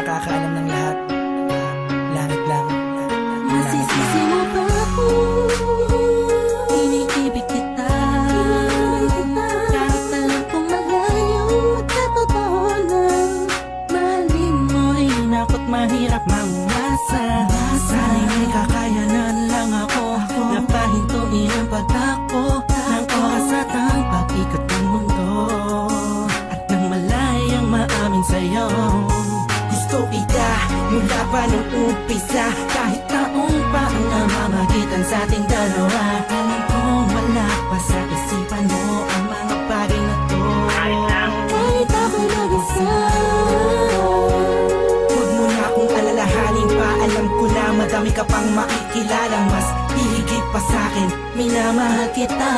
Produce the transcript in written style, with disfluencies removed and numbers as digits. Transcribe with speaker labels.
Speaker 1: nakakaalam ng lahat. Langit lang.
Speaker 2: Masisisi mo ba ako? Iniibig kita. Kahit alam kong malayo at sa totohanan, mahalin mo'y nako't mahirap mangasa. Sana'y may kakayanan lang ako na pahintuin ang pagtakbo ng oras at ang pag-ikot ng mundo, at nang malayang maamin sa'yo. Gusto kita mula pa nung umpisa, kahit taong pa ang namamagitan sa ating dalawa. Alam kong wala pa sa isipan mo ang mga bagay na to. Kahit ako'y mag-isa, huwag mo na akong alalahanin pa. Alam ko na madami ka pang makikilalang mas hihigit pa sa'kin. Minamahal kita.